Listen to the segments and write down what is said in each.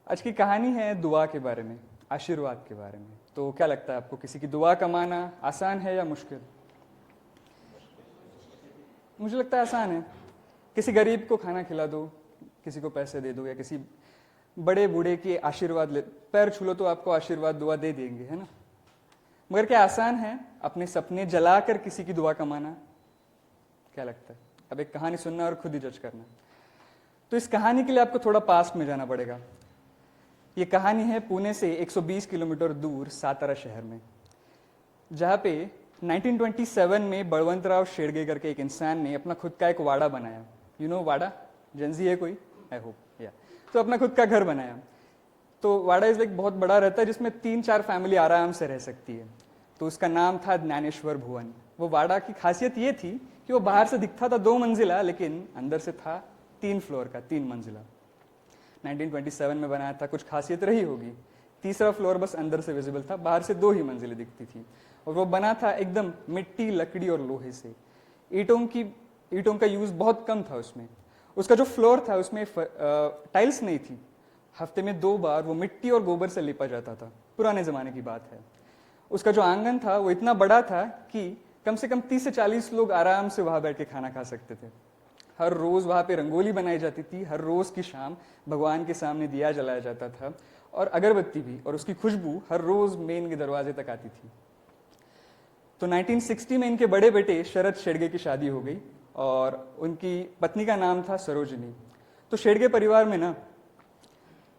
आज की कहानी है दुआ के बारे में, आशीर्वाद के बारे में। तो क्या लगता है आपको, किसी की दुआ कमाना आसान है या मुश्किल? मुझे लगता है आसान है। किसी गरीब को खाना खिला दो, किसी को पैसे दे दो, या किसी बड़े बूढ़े के आशीर्वाद ले, पैर छू लो तो आपको आशीर्वाद दुआ दे देंगे, है ना। मगर क्या आसान है अपने सपने जलाकर किसी की दुआ कमाना? क्या लगता है? अब एक कहानी सुनना और खुद ही जज करना। तो इस कहानी के लिए आपको थोड़ा पास्ट में जाना पड़ेगा। ये कहानी है पुणे से 120 किलोमीटर दूर सातारा शहर में, जहाँ पे 1927 में बलवंतराव शेरगे करके एक इंसान ने अपना खुद का एक वाड़ा बनाया। You know Vadra? जेंजी है कोई? आई होप या। तो अपना खुद का घर बनाया। तो वाड़ा इज लाइक बहुत बड़ा रहता है, जिसमें 3-4 फैमिली आराम से रह सकती है। तो उसका नाम था ज्ञानेश्वर भुवन। वो वाड़ा की खासियत ये थी कि वो बाहर से दिखता था 2 मंजिला, लेकिन अंदर से था 3 फ्लोर का, 3 मंजिला। 1927 में बनाया था, कुछ खासियत रही होगी। तीसरा फ्लोर बस अंदर से विजिबल था, बाहर से 2 ही मंजिलें दिखती थी। और वो बना था एकदम मिट्टी, लकड़ी और लोहे से। ईंटों का यूज बहुत कम था उसमें। उसका जो फ्लोर था उसमें टाइल्स नहीं थी। हफ्ते में 2 बार वो मिट्टी और गोबर से लिपा जाता था। पुराने जमाने की बात है। उसका जो आंगन था वो इतना बड़ा था कि कम से कम 30 से 40 लोग आराम से वहां बैठ के खाना खा सकते थे। हर रोज वहां पे रंगोली बनाई जाती थी। हर रोज की शाम भगवान के सामने दिया जलाया जाता था, और अगरबत्ती भी, और उसकी खुशबू हर रोज मेन के दरवाजे तक आती थी। तो 1960 में इनके बड़े बेटे शरद शेडगे की शादी हो गई, और उनकी पत्नी का नाम था सरोजिनी। तो शेडगे परिवार में ना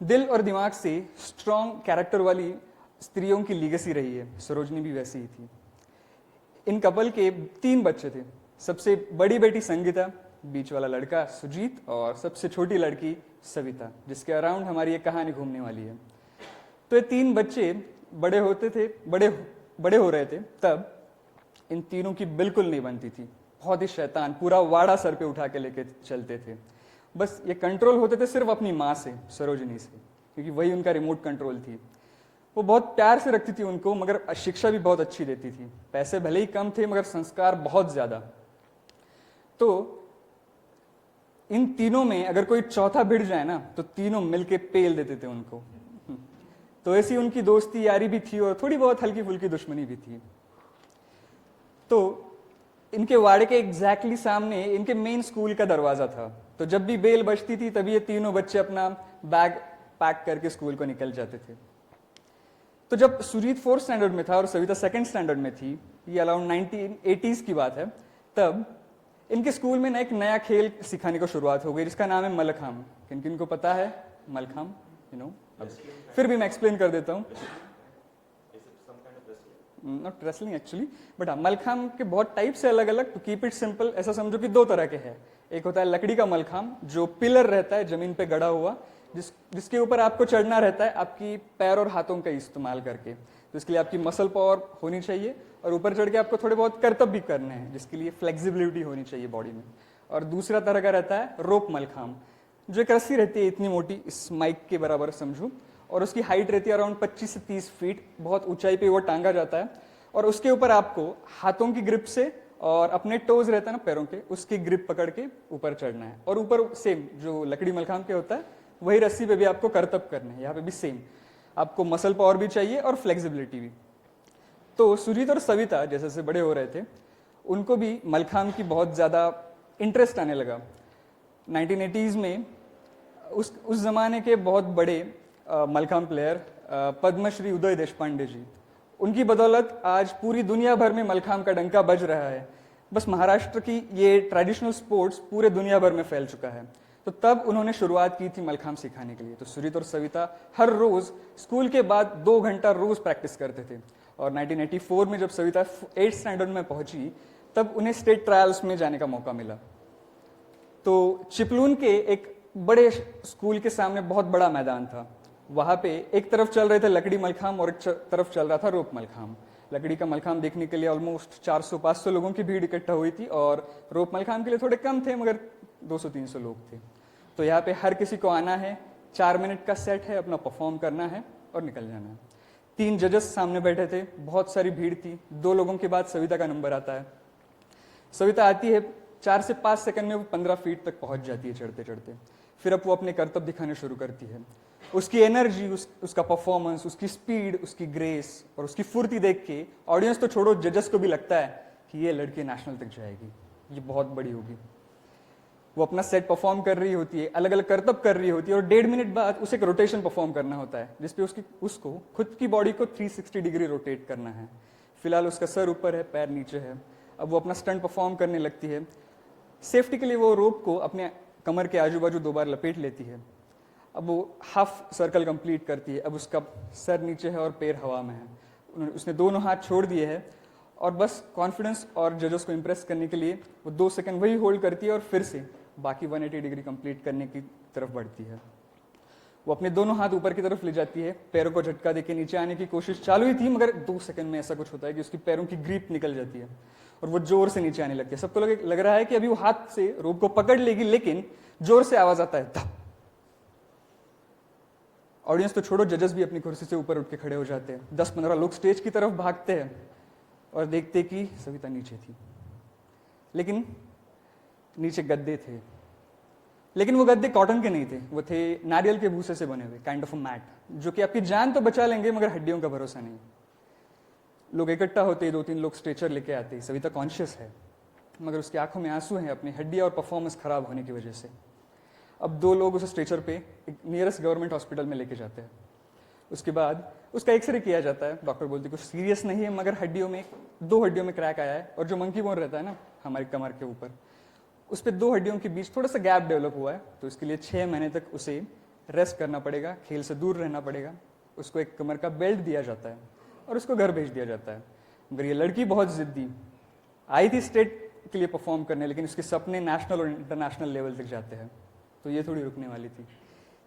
दिल और दिमाग से स्ट्रॉन्ग कैरेक्टर वाली स्त्रियों की लीगेसी रही है। सरोजिनी भी वैसी ही थी। इन कपल के 3 बच्चे थे। सबसे बड़ी बेटी संगीता, बीच वाला लड़का सुजीत, और सबसे छोटी लड़की सविता, जिसके अराउंड हमारी ये कहानी घूमने वाली है। तो ये 3 बच्चे बड़े हो रहे थे तब इन तीनों की बिल्कुल नहीं बनती थी। बहुत ही शैतान, पूरा वाड़ा सर पे उठा के लेके चलते थे। बस ये कंट्रोल होते थे सिर्फ अपनी माँ से, सरोजिनी से, क्योंकि वही उनका रिमोट कंट्रोल थी। वो बहुत प्यार से रखती थी उनको, मगर शिक्षा भी बहुत अच्छी देती थी। पैसे भले ही कम थे, मगर संस्कार बहुत ज्यादा। तो इन तीनों में अगर कोई चौथा भिड़ जाए ना, तो तीनों मिलके पेल देते थे उनको। तो ऐसी उनकी दोस्ती यारी भी थी, और थोड़ी बहुत हल्की फुल्की दुश्मनी भी थी। तो इनके वाड़े के एग्जैक्टली सामने इनके मेन स्कूल का दरवाजा था। तो जब भी बेल बजती थी तभी ये तीनों बच्चे अपना बैग पैक करके स्कूल को निकल जाते थे। तो जब सुजीत 4th स्टैंडर्ड में था और सविता 2nd स्टैंडर्ड में थी, ये अराउंड 1980s की बात है, तब इनके स्कूल में एक नया खेल सिखाने को शुरुआत हो गई, जिसका नाम है मलखाम। किन किन को पता है मलखाम? फिर भी मैं एक्सप्लेन कर देता हूँ। नॉट रेसलिंग एक्चुअली, बट हाँ, मलखाम के बहुत टाइप्स है अलग अलग। टू कीप इट सिंपल, ऐसा समझो कि 2 तरह के हैं। एक होता है लकड़ी का मलखाम, जो पिलर रहता है जमीन पे गड़ा हुआ, जिसके ऊपर आपको चढ़ना रहता है आपकी पैर और हाथों का इस्तेमाल करके। तो इसके लिए आपकी मसल पावर होनी चाहिए, और ऊपर चढ़ के आपको थोड़े बहुत करतब भी करने हैं, जिसके लिए फ्लेक्सिबिलिटी होनी चाहिए बॉडी में। और दूसरा तरह का रहता है रोप मलखाम, जो एक रस्सी रहती है इतनी मोटी, इस माइक के बराबर समझो, और उसकी हाइट रहती है अराउंड 25 से 30 फीट। बहुत ऊंचाई पे वो टांगा जाता है, और उसके ऊपर आपको हाथों की ग्रिप से और अपने टोज रहता है ना पैरों के, उसकी ग्रिप पकड़ के ऊपर चढ़ना है। और ऊपर सेम जो लकड़ी मलखाम के होता है, वही रस्सी पे भी आपको करतब करना है। यहाँ पे भी सेम, आपको मसल पावर भी चाहिए और फ्लेक्सिबिलिटी भी। तो सुजीत और सविता जैसे जैसे बड़े हो रहे थे, उनको भी मलखाम की बहुत ज़्यादा इंटरेस्ट आने लगा। 1980s में उस जमाने के बहुत बड़े मलखाम प्लेयर पद्मश्री उदय देशपांडे जी, उनकी बदौलत आज पूरी दुनिया भर में मलखाम का डंका बज रहा है। बस महाराष्ट्र की ये ट्रेडिशनल स्पोर्ट्स पूरे दुनिया भर में फैल चुका है। तो तब उन्होंने शुरुआत की थी मलखाम सिखाने के लिए। तो सुजीत और सविता हर रोज स्कूल के बाद 2 घंटा रोज प्रैक्टिस करते थे। और 1984 में जब सविता 8th स्टैंडर्ड में पहुंची, तब उन्हें स्टेट ट्रायल्स में जाने का मौका मिला। तो चिपलून के एक बड़े स्कूल के सामने बहुत बड़ा मैदान था। वहां पे एक तरफ चल रहे थे लकड़ी मलखाम और एक तरफ चल रहा था रोप मलखाम। लकड़ी का मलखाम देखने के लिए ऑलमोस्ट 400-500 लोगों की भीड़ इकट्ठा हुई थी, और रोप मलखाम के लिए थोड़े कम थे, मगर 200-300 लोग थे। तो यहाँ पे हर किसी को आना है, 4 मिनट का सेट है, अपना परफॉर्म करना है और निकल जाना है। 3 जजेस सामने बैठे थे, बहुत सारी भीड़ थी। 2 लोगों के बाद सविता का नंबर आता है। सविता आती है, 4 से 5 सेकंड में वो 15 फीट तक पहुंच जाती है चढ़ते चढ़ते। फिर अब वो अपने करतब दिखाने शुरू करती है। उसकी एनर्जी, उसका परफॉर्मेंस, उसकी स्पीड, उसकी ग्रेस और उसकी फुर्ती देख के ऑडियंस तो छोड़ो, जजेस को भी लगता है कि ये लड़की नेशनल तक जाएगी, ये बहुत बड़ी होगी। वो अपना सेट परफॉर्म कर रही होती है, अलग अलग करतब कर रही होती है, और 1.5 मिनट बाद उसे एक रोटेशन परफॉर्म करना होता है जिसपे उसको खुद की बॉडी को 360 डिग्री रोटेट करना है। फिलहाल उसका सर ऊपर है, पैर नीचे है। अब वो अपना स्टंट परफॉर्म करने लगती है। सेफ्टी के लिए वो रोप को अपने कमर के आजू बाजू 2 बार लपेट लेती है। अब वो हाफ सर्कल कंप्लीट करती है। अब उसका सर नीचे है और पैर हवा में है। उसने दोनों हाथ छोड़ दिए हैं और बस कॉन्फिडेंस और जजेस को इम्प्रेस करने के लिए वो 2 सेकंड वही होल्ड करती है और फिर से बाकी 180 डिग्री कंप्लीट करने की तरफ बढ़ती है। वो अपने दोनों हाथ ऊपर की तरफ ले जाती है, पैरों को झटका देके नीचे आने की कोशिश चालू ही थी, मगर 2 सेकंड में ऐसा कुछ होता है कि उसकी पैरों की ग्रिप निकल जाती है और वो जोर से नीचे आने लगती है। सबको लग रहा है कि अभी वो हाथ से रोप को पकड़ लेगी, लेकिन जोर से आवाज आता है धप। ऑडियंस तो छोड़ो, जजेस भी अपनी कुर्सी से ऊपर उठ के खड़े हो जाते हैं। 10-15 लोग स्टेज की तरफ भागते हैं और देखते कि सविता नीचे थी, लेकिन नीचे गद्दे थे। लेकिन वो गद्दे कॉटन के नहीं थे, वो थे नारियल के भूसे से बने हुए, काइंड ऑफ अ मैट, जो कि आपकी जान तो बचा लेंगे मगर हड्डियों का भरोसा नहीं। लोग इकट्ठा होते, 2-3 लोग स्ट्रेचर लेके आते। सविता कॉन्शियस है मगर उसकी आंखों में आंसू हैं अपनी हड्डी और परफॉर्मेंस खराब होने की वजह से। अब 2 लोग उसे स्ट्रेचर पे एक नियरेस्ट गवर्नमेंट हॉस्पिटल में लेके जाते हैं। उसके बाद उसका एक्सरे किया जाता है। डॉक्टर बोलती कुछ सीरियस नहीं है, मगर हड्डियों में 2 हड्डियों में क्रैक आया है और जो मंकी बोन रहता है ना हमारी कमर के ऊपर, उस पर 2 हड्डियों के बीच थोड़ा सा गैप डेवलप हुआ है। तो इसके लिए 6 महीने तक उसे रेस्ट करना पड़ेगा, खेल से दूर रहना पड़ेगा। उसको एक कमर का बेल्ट दिया जाता है और उसको घर भेज दिया जाता है। मगर ये लड़की बहुत जिद्दी, आई थी स्टेट के लिए परफॉर्म करने, लेकिन उसके सपने नेशनल और इंटरनेशनल लेवल तक जाते हैं। तो ये थोड़ी रुकने वाली थी।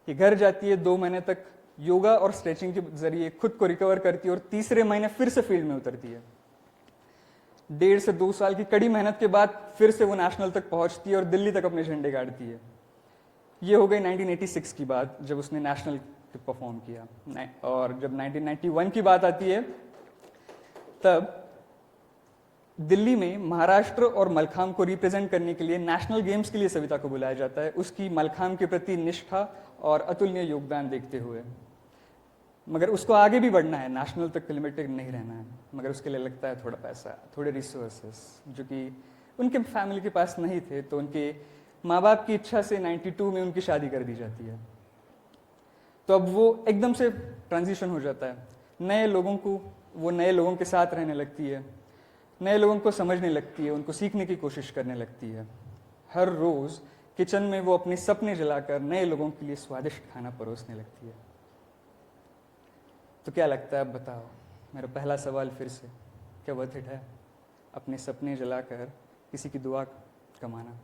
ये घर जाती है, 2 महीने तक योगा और स्ट्रेचिंग के जरिए खुद को रिकवर करती है और तीसरे महीने फिर से फील्ड में उतरती है। 1.5 से 2 साल की कड़ी मेहनत के बाद फिर से वो नेशनल तक पहुंचती है और दिल्ली तक अपने झंडे गाड़ती है। ये हो गई 1986 की बात, जब उसने नेशनल परफॉर्म किया। और जब 1991 की बात आती है, तब दिल्ली में महाराष्ट्र और मलखाम को रिप्रेजेंट करने के लिए नेशनल गेम्स के लिए सविता को बुलाया जाता है, उसकी मलखाम के प्रति निष्ठा और अतुलनीय योगदान देखते हुए। मगर उसको आगे भी बढ़ना है, नेशनल तक लिमिटेड नहीं रहना है। मगर उसके लिए लगता है थोड़ा पैसा, थोड़े रिसोर्सेस, जो कि उनके फैमिली के पास नहीं थे। तो उनके माँ बाप की इच्छा से 92 में उनकी शादी कर दी जाती है। तो अब वो एकदम से ट्रांजिशन हो जाता है। वो नए लोगों के साथ रहने लगती है, नए लोगों को समझने लगती है, उनको सीखने की कोशिश करने लगती है। हर रोज किचन में वो अपने सपने जलाकर नए लोगों के लिए स्वादिष्ट खाना परोसने लगती है। तो क्या लगता है, अब बताओ, मेरा पहला सवाल फिर से, क्या वर्थ इट है अपने सपने जलाकर किसी की दुआ कमाना?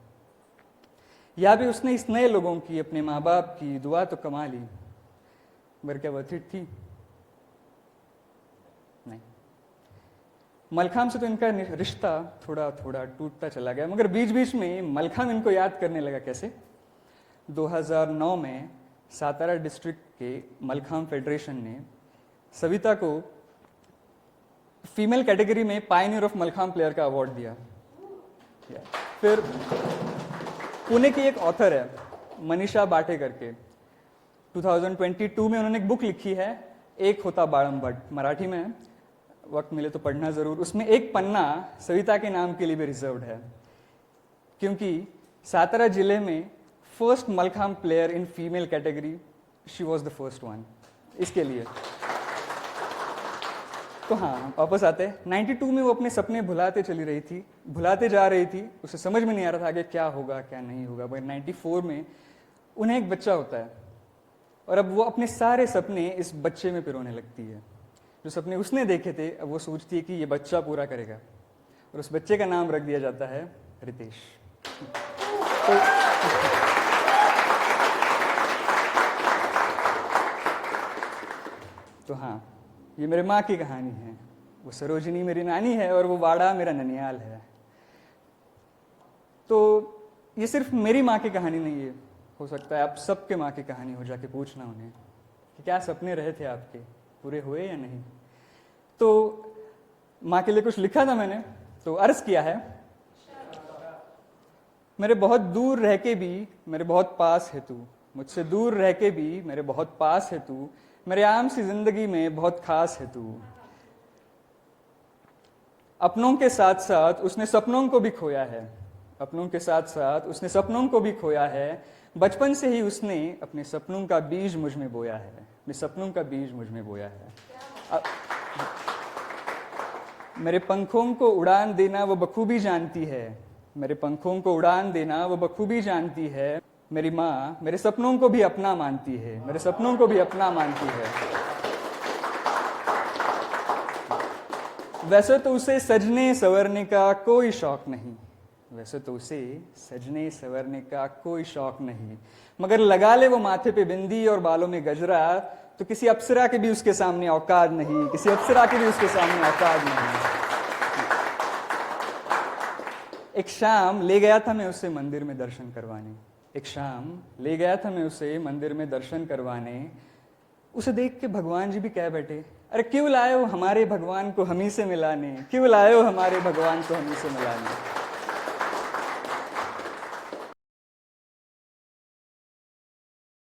या भी उसने इस नए लोगों की, अपने माँ बाप की दुआ तो कमा ली, मगर क्या वर्थ इट थी? नहीं। मलखाम से तो इनका रिश्ता थोड़ा थोड़ा टूटता चला गया, मगर बीच बीच में मलखाम इनको याद करने लगा। कैसे? 2009 में सातारा डिस्ट्रिक्ट के मलखाम फेडरेशन ने सविता को फीमेल कैटेगरी में पायनियर ऑफ मलखाम प्लेयर का अवार्ड दिया। फिर पुणे की एक ऑथर है मनीषा बाटे करके, 2022 में उन्होंने एक बुक लिखी है, एक होता बाळंबट, मराठी में है, वक्त मिले तो पढ़ना जरूर। उसमें एक पन्ना सविता के नाम के लिए भी रिजर्व्ड है, क्योंकि सातारा जिले में first mallakhamb player in female category, she was the first one, इसके लिए। तो हाँ, वापस आते हैं। 92 में वो अपने सपने भुलाते जा रही थी, उसे समझ में नहीं आ रहा था आगे क्या होगा क्या नहीं होगा। पर 94 में उन्हें एक बच्चा होता है और अब वो अपने सारे सपने इस बच्चे में पिरोने लगती है। जो सपने उसने देखे थे, अब वो सोचती है कि ये बच्चा पूरा करेगा, और उस बच्चे का नाम रख दिया जाता है रितेश। तो हाँ, ये मेरे माँ की कहानी है। वो सरोजिनी मेरी नानी है और वो वाड़ा मेरा ननियाल है। तो ये सिर्फ मेरी माँ की कहानी नहीं है, हो सकता है आप सबके माँ की कहानी हो। जाके पूछना उन्हें कि क्या सपने रहे थे आपके, पूरे हुए या नहीं। तो माँ के लिए कुछ लिखा था मैंने, तो अर्ज किया है, मेरे बहुत दूर रह के भी मेरे बहुत पास है तू, मुझसे दूर रह के भी मेरे बहुत पास है तू, मेरे आम सी जिंदगी में बहुत खास है तू। अपनों के साथ साथ उसने सपनों को भी खोया है, अपनों के साथ साथ उसने सपनों को भी खोया है। बचपन से ही उसने अपने सपनों का बीज मुझ में बोया है, अपने सपनों का बीज मुझ में बोया है। मेरे पंखों को उड़ान देना वो बखूबी जानती है, मेरे पंखों को उड़ान देना वो बखूबी जानती है। मेरी माँ मेरे सपनों को भी अपना मानती है, मेरे सपनों को भी अपना मानती है। वैसे तो उसे सजने संवरने का कोई शौक नहीं, वैसे तो उसे सजने संवरने का कोई शौक नहीं, मगर लगा ले वो माथे पे बिंदी और बालों में गजरा तो किसी अप्सरा के भी उसके सामने औकात नहीं, किसी अप्सरा के भी उसके सामने औकात नहीं। एक शाम ले गया था मैं उसे मंदिर में दर्शन करवाने, एक शाम ले गया था मैं उसे मंदिर में दर्शन करवाने। उसे देख के भगवान जी भी कह बैठे, अरे क्यों लाए हो हमारे भगवान को हम ही से मिलाने, क्यों लाए हो हमारे भगवान को हम ही से मिलाने।